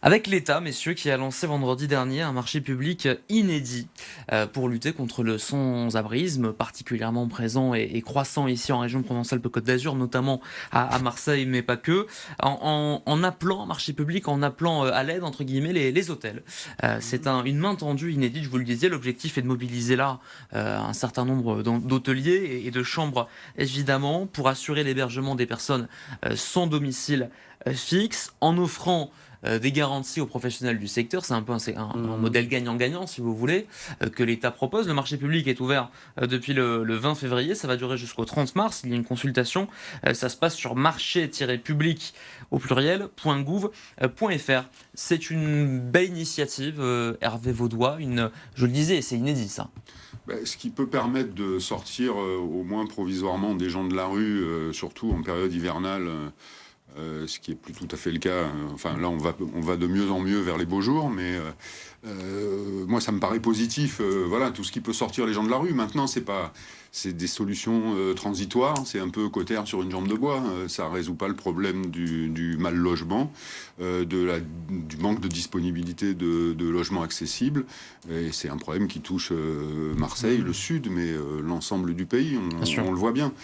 Avec l'État, messieurs, qui a lancé vendredi dernier un marché public inédit pour lutter contre le sans-abrisme, particulièrement présent et croissant ici en région Provence-Alpes-Côte d'Azur, notamment à Marseille, mais pas que, en appelant un marché public, en appelant à l'aide, entre guillemets, les hôtels. C'est une main tendue inédite, je vous le disais. L'objectif est de mobiliser là un certain nombre d'hôteliers et de chambres, évidemment, pour assurer l'hébergement des personnes sans domicile fixe, en offrant des garanties aux professionnels du secteur. C'est un peu un modèle gagnant-gagnant, si vous voulez, que l'État propose. Le marché public est ouvert depuis le 20 février. Ça va durer jusqu'au 30 mars. Il y a une consultation. Ça se passe sur marché-public au pluriel .gouv.fr. C'est une belle initiative, Hervé Vaudois. Je le disais, c'est inédit, ça. Ce qui peut permettre de sortir au moins provisoirement des gens de la rue, surtout en période hivernale, ce qui est plus tout à fait le cas. Enfin, là, on va de mieux en mieux vers les beaux jours, mais moi, ça me paraît positif. Voilà, tout ce qui peut sortir les gens de la rue. Maintenant, c'est des solutions transitoires. C'est un peu cotère sur une jambe de bois. Ça résout pas le problème du mal logement, du manque de disponibilité de logements accessibles. Et c'est un problème qui touche Marseille, le sud, mais l'ensemble du pays. On le voit bien.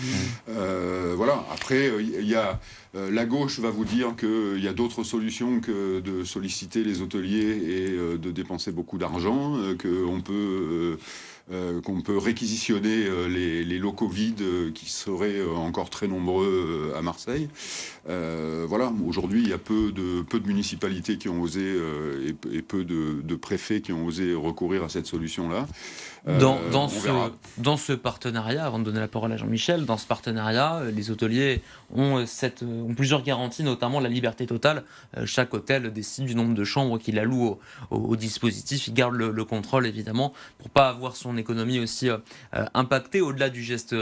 Voilà. Après, il y a la gauche va vous dire qu'il y a d'autres solutions que de solliciter les hôteliers et de dépenser beaucoup d'argent, qu'on peut réquisitionner les locaux vides qui seraient encore très nombreux à Marseille. Voilà, aujourd'hui, il y a peu de municipalités qui ont osé et peu de préfets qui ont osé recourir à cette solution-là. Dans ce partenariat, avant de donner la parole à Jean-Michel, dans ce partenariat, les hôteliers ont plusieurs garanties, notamment la liberté totale. Chaque hôtel décide du nombre de chambres qu'il alloue au dispositif. Il garde le contrôle, évidemment, pour pas avoir son économie aussi impactée, au-delà du geste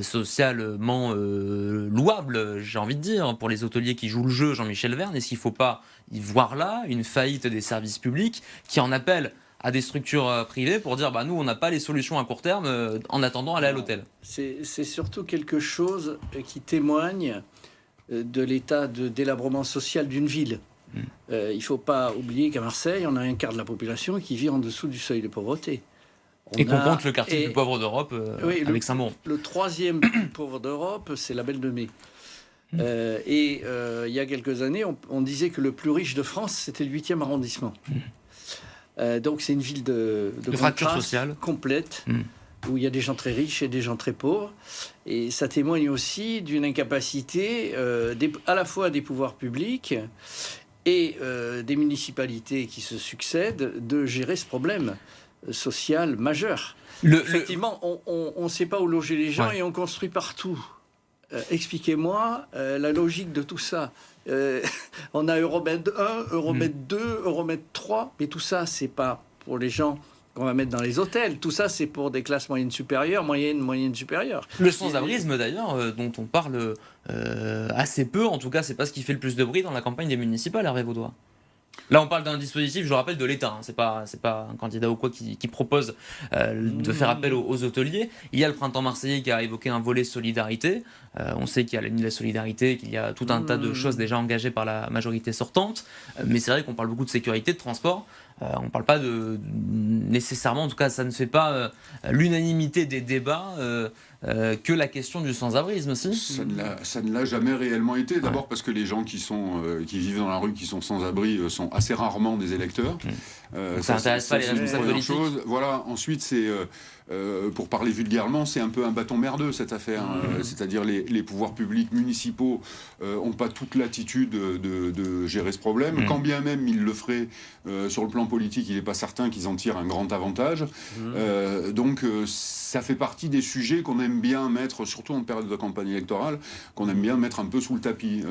socialement louable, j'ai envie de dire, pour les hôteliers qui jouent le jeu, Jean-Michel Verne. Est-ce qu'il ne faut pas y voir là une faillite des services publics qui en appellent à des structures privées pour dire nous on n'a pas les solutions à court terme en attendant aller à l'hôtel? C'est surtout quelque chose qui témoigne de l'état de délabrement social d'une ville. Il ne faut pas oublier qu'à Marseille, on a un quart de la population qui vit en dessous du seuil de pauvreté. Qu'on compte le quartier le plus pauvre d'Europe avec Saint-Bon. Le troisième plus pauvre d'Europe, c'est la Belle de Mai. Il y a quelques années, on disait que le plus riche de France, c'était le 8e arrondissement. Donc c'est une ville de fracture sociale complète, où il y a des gens très riches et des gens très pauvres. Et ça témoigne aussi d'une incapacité à la fois des pouvoirs publics et des municipalités qui se succèdent de gérer ce problème social majeur. Effectivement, on ne sait pas où loger les gens et on construit partout. Expliquez-moi la logique de tout ça. On a Euromed 1, Euromed 2, Euromed 3, mais tout ça, c'est pas pour les gens qu'on va mettre dans les hôtels. Tout ça, c'est pour des classes moyennes supérieures, moyennes supérieures. Le sans-abrisme, d'ailleurs, dont on parle assez peu, en tout cas, c'est pas ce qui fait le plus de bruit dans la campagne des municipales, Hervé Vaudois. Là, on parle d'un dispositif, je le rappelle, de l'État. C'est pas un candidat ou quoi qui propose de faire appel aux hôteliers. Il y a le Printemps Marseillais qui a évoqué un volet solidarité. On sait qu'il y a la nuit de la solidarité, qu'il y a tout un tas de choses déjà engagées par la majorité sortante. Mais c'est vrai qu'on parle beaucoup de sécurité, de transport. On ne parle pas nécessairement, en tout cas, ça ne fait pas l'unanimité des débats que la question du sans-abrisme aussi. Ça ne l'a jamais réellement été. D'abord parce que les gens qui vivent dans la rue, qui sont sans-abri, sont assez rarement des électeurs. Ça n'intéresse pas les responsables politiques. Voilà. Ensuite, c'est pour parler vulgairement, c'est un peu un bâton merdeux cette affaire. C'est-à-dire les pouvoirs publics municipaux n'ont pas toute l'attitude de gérer ce problème. Quand bien même ils le feraient sur le plan politique, il n'est pas certain qu'ils en tirent un grand avantage. Donc ça fait partie des sujets qu'on aime bien mettre, surtout en période de campagne électorale, qu'on aime bien mettre un peu sous le tapis.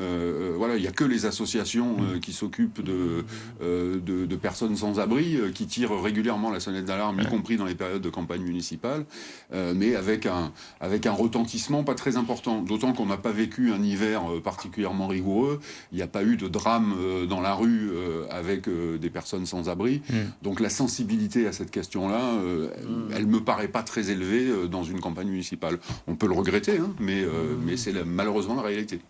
Voilà, il n'y a que les associations qui s'occupent de personnes sans abri qui tirent régulièrement la sonnette d'alarme, y compris dans les périodes de campagne municipale, mais avec un retentissement pas très important. D'autant qu'on n'a pas vécu un hiver particulièrement rigoureux. Il n'y a pas eu de drame dans la rue avec des personnes sans abri. Donc la sensibilité à cette question-là, elle me paraît pas très élevée dans une campagne municipale. On peut le regretter, mais c'est malheureusement la réalité.